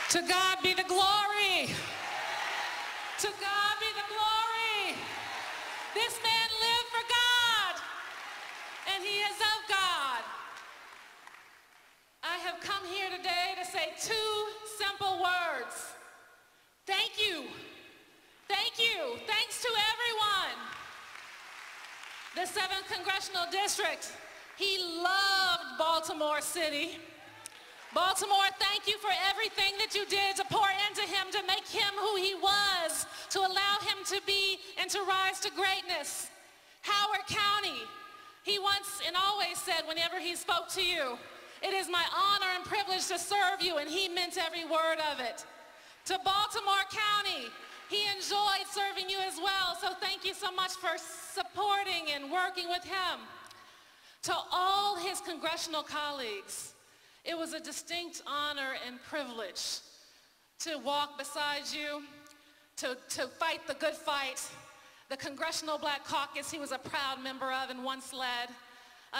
To God be the glory. To God be the glory. This man lived for God, and he is of God. I have come here today to say two simple words. Thank you. Thank you. Thanks to everyone. The 7th Congressional District, he loved Baltimore City. Baltimore, thank you for everything that you did to pour into him, to make him who he was, to allow him to be and to rise to greatness. Howard County, he once and always said whenever he spoke to you, it is my honor and privilege to serve you, and he meant every word of it. To Baltimore County, he enjoyed serving you as well, so thank you so much for supporting and working with him. To all his congressional colleagues, it was a distinct honor and privilege to walk beside you, to fight the good fight. The Congressional Black Caucus he was a proud member of and once led.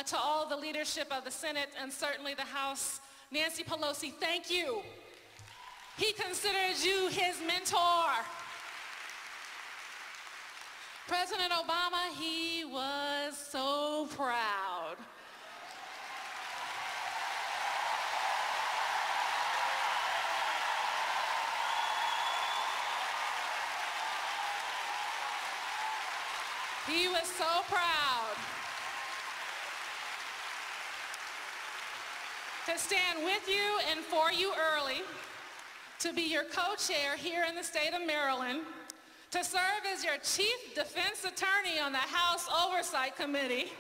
To all the leadership of the Senate and certainly the House, Nancy Pelosi, thank you. He considers you his mentor. President Obama, he was so proud. He was so proud to stand with you and for you early, to be your co-chair here in the state of Maryland, to serve as your chief defense attorney on the House Oversight Committee,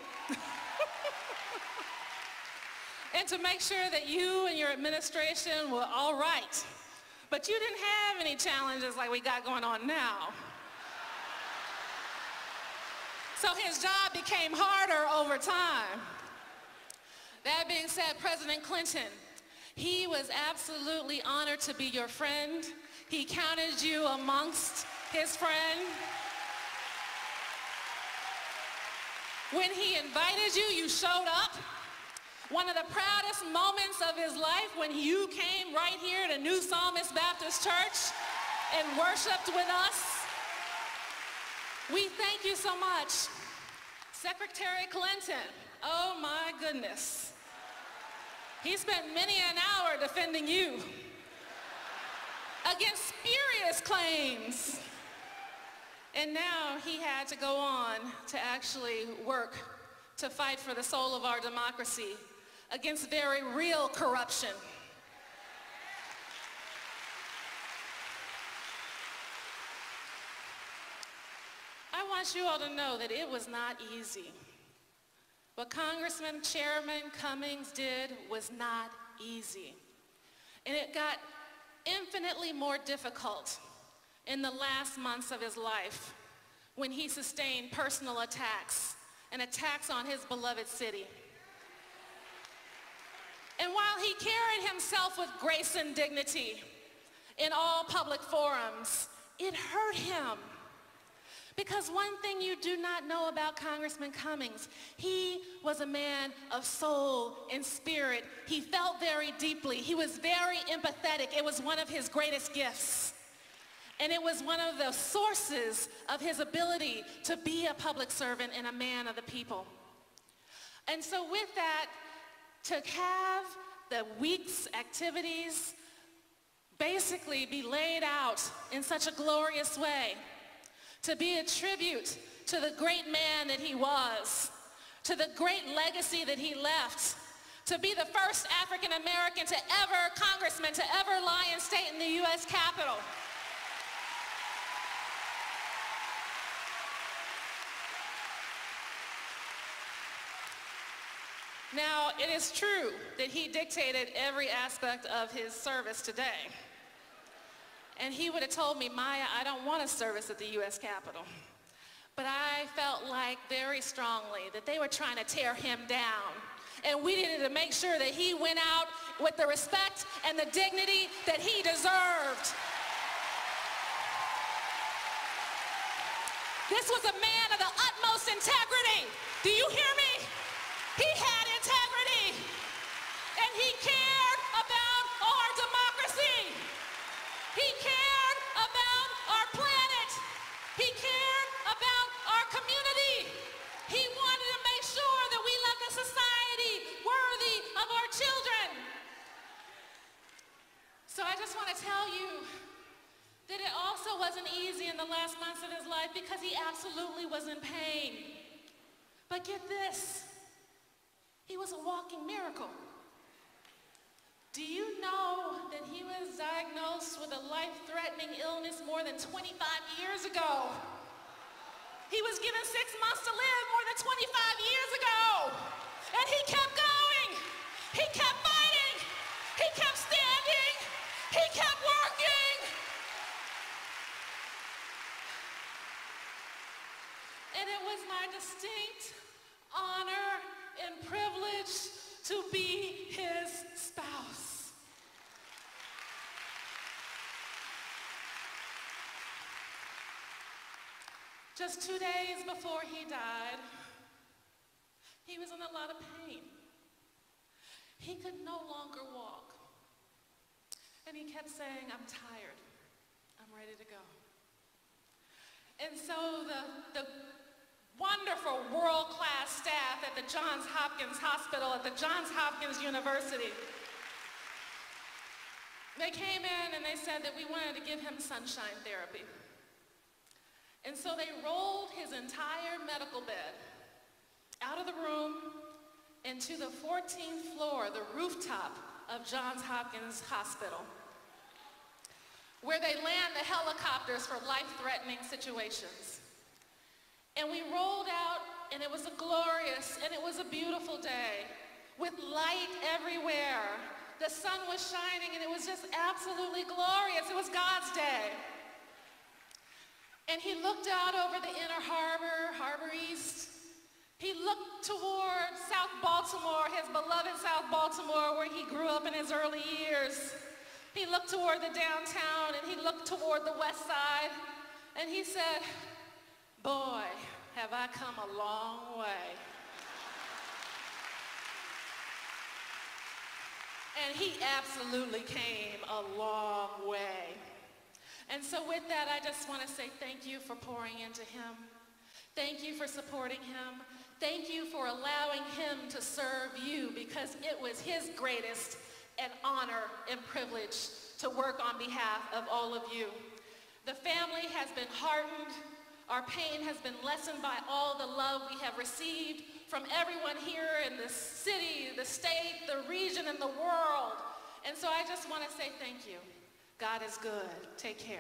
and to make sure that you and your administration were all right. But you didn't have any challenges like we got going on now. So his job became harder over time. That being said, President Clinton, he was absolutely honored to be your friend. He counted you amongst his friend. When he invited you, you showed up. One of the proudest moments of his life when you came right here to New Psalmist Baptist Church and worshiped with us. We thank you so much. Secretary Clinton, oh my goodness. He spent many an hour defending you against spurious claims. And now he had to go on to actually work to fight for the soul of our democracy against very real corruption. I want you all to know that it was not easy. What Congressman, Chairman Cummings did was not easy. And it got infinitely more difficult in the last months of his life when he sustained personal attacks and attacks on his beloved city. And while he carried himself with grace and dignity in all public forums, it hurt him. Because one thing you do not know about Congressman Cummings, he was a man of soul and spirit. He felt very deeply. He was very empathetic. It was one of his greatest gifts. And it was one of the sources of his ability to be a public servant and a man of the people. And so with that, to have the week's activities basically be laid out in such a glorious way, to be a tribute to the great man that he was, to the great legacy that he left, to be the first African-American congressman to ever lie in state in the U.S. Capitol. Now, it is true that he dictated every aspect of his service today. And he would have told me, Maya, I don't want to service at the U.S. Capitol. But I felt like very strongly that they were trying to tear him down. And we needed to make sure that he went out with the respect and the dignity that he deserved. This was a man of the utmost integrity. Do you hear me? He had integrity. And he cared about our democracy. the last months of his life because he absolutely was in pain. But get this, he was a walking miracle. Do you know that he was diagnosed with a life-threatening illness more than 25 years ago? He was given 6 months to live more than 25 years ago. And he kept going. He kept fighting. He kept standing. He kept working. And it was my distinct honor and privilege to be his spouse. Just 2 days before he died, he was in a lot of pain. He could no longer walk. And he kept saying, I'm tired. I'm ready to go. And so the wonderful world-class staff at the Johns Hopkins Hospital, at the Johns Hopkins University, they came in and they said that we wanted to give him sunshine therapy. And so they rolled his entire medical bed out of the room into the 14th floor, the rooftop of Johns Hopkins Hospital, where they land the helicopters for life-threatening situations. And we rolled out, and it was a glorious, and it was a beautiful day with light everywhere. The sun was shining, and it was just absolutely glorious. It was God's day. And he looked out over the inner harbor, Harbor East. He looked toward South Baltimore, his beloved South Baltimore, where he grew up in his early years. He looked toward the downtown, and he looked toward the west side, and he said, boy, have I come a long way. And he absolutely came a long way. And so with that, I just want to say thank you for pouring into him. Thank you for supporting him. Thank you for allowing him to serve you, because it was his greatest an honor and privilege to work on behalf of all of you. The family has been heartened. Our pain has been lessened by all the love we have received from everyone here in the city, the state, the region, and the world. And so I just want to say thank you. God is good. Take care.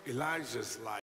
Elijah's life